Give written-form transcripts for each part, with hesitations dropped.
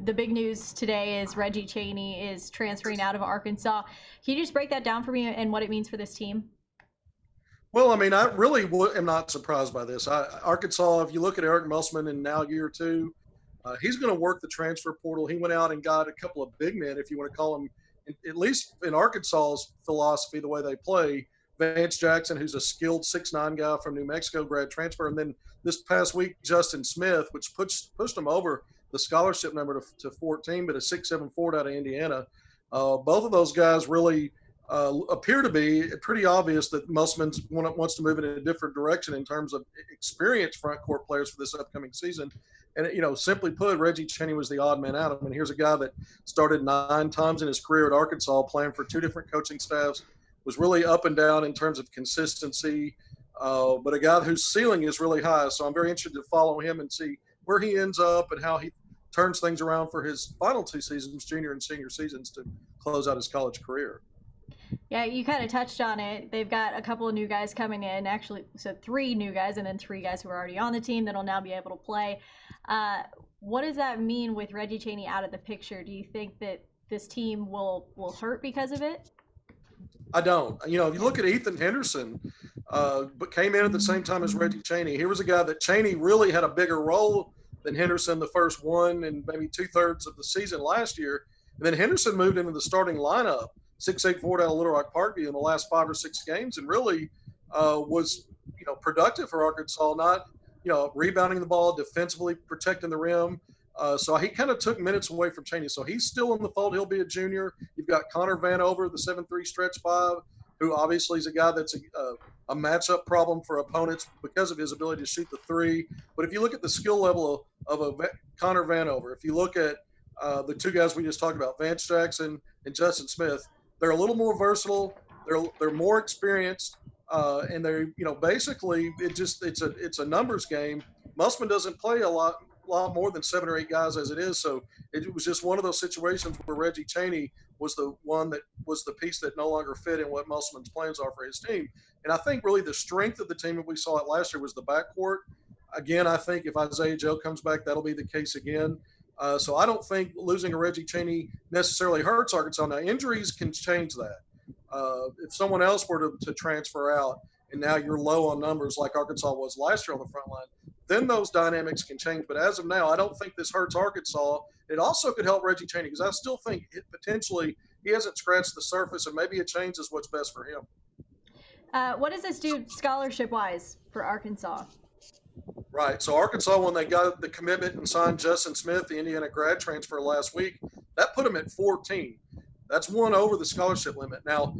the big news today is Reggie Chaney is transferring out of Arkansas. Can you just break that down for me and what it means for this team? Well, I mean, I really am not surprised by this. Arkansas, if you look at Eric Musselman in now year two, he's going to work the transfer portal. He went out and got a couple of big men, if you want to call them, at least in Arkansas's philosophy, the way they play. Vance Jackson, who's a skilled 6'9" guy from New Mexico, grad transfer. And then this past week, Justin Smith, which pushed him over the scholarship number to 14, but a 6'7" forward out of Indiana. Both of those guys really appear to be pretty obvious that Musselman wants to move in a different direction in terms of experienced front court players for this upcoming season. And, simply put, Reggie Chaney was the odd man out. I mean, here's a guy that started 9 times in his career at Arkansas, playing for 2 different coaching staffs, was really up and down in terms of consistency, but a guy whose ceiling is really high. So I'm very interested to follow him and see where he ends up and how he turns things around for his final 2 seasons, junior and senior seasons, to close out his college career. Yeah, you kind of touched on it. They've got a couple of new guys coming in, actually, so 3 new guys and then 3 guys who are already on the team that'll now be able to play. What does that mean with Reggie Chaney out of the picture? Do you think that this team will hurt because of it? I don't. If you look at Ethan Henderson, but came in at the same time as Reggie Chaney. Here was a guy that Chaney really had a bigger role than Henderson the first 1 and maybe 2/3 of the season last year. And then Henderson moved into the starting lineup, 6'8" forward out of Little Rock Parkview in the last 5 or 6 games, and really was productive for Arkansas. Not rebounding the ball, defensively protecting the rim. So he kind of took minutes away from Chaney. So he's still in the fold. He'll be a junior. You've got Connor Vanover, the 7'3" stretch 5, who obviously is a guy that's a matchup problem for opponents because of his ability to shoot the 3. But if you look at the skill level of a Connor Vanover, if you look at the 2 guys we just talked about, Vance Jackson and Justin Smith, they're a little more versatile. They're more experienced, and they're basically it's a numbers game. Musselman doesn't play a lot more than 7 or 8 guys as it is. So it was just one of those situations where Reggie Chaney was the one that was the piece that no longer fit in what Musselman's plans are for his team. And I think really the strength of the team that we saw it last year was the backcourt. Again, I think if Isaiah Joe comes back, that'll be the case again. So I don't think losing a Reggie Chaney necessarily hurts Arkansas. Now, injuries can change that. If someone else were to transfer out and now you're low on numbers like Arkansas was last year on the front line, then those dynamics can change. But as of now, I don't think this hurts Arkansas. It also could help Reggie Chaney because I still think potentially he hasn't scratched the surface, and maybe a change is what's best for him. What does this do scholarship-wise for Arkansas? Right. So Arkansas, when they got the commitment and signed Justin Smith, the Indiana grad transfer last week, that put them at 14. That's 1 over the scholarship limit. Now,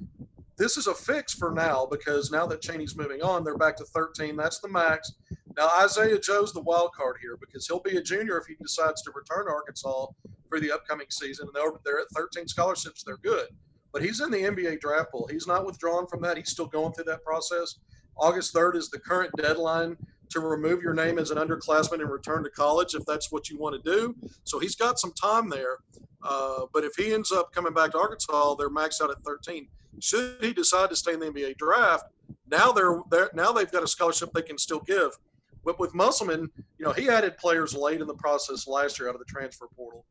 this is a fix for now because now that Chaney's moving on, they're back to 13. That's the max. Now, Isaiah Joe's the wild card here because he'll be a junior if he decides to return to Arkansas for the upcoming season. And they're at 13 scholarships. They're good. But he's in the NBA draft pool. He's not withdrawn from that. He's still going through that process. August 3rd is the current deadline to remove your name as an underclassman and return to college if that's what you want to do. So he's got some time there. But if he ends up coming back to Arkansas, they're maxed out at 13. Should he decide to stay in the NBA draft, now they've got a scholarship they can still give. But with Musselman, he added players late in the process last year out of the transfer portal.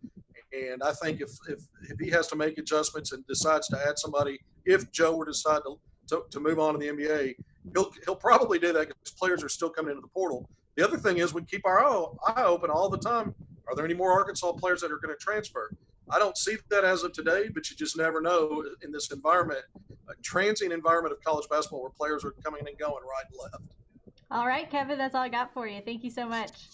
And I think if he has to make adjustments and decides to add somebody, if Joe were to decide to move on to the NBA, he'll probably do that because players are still coming into the portal. The other thing is we keep our eye open all the time. Are there any more Arkansas players that are going to transfer? I don't see that as of today, but you just never know in this environment, a transient environment of college basketball where players are coming and going right and left. All right, Kevin, that's all I got for you. Thank you so much.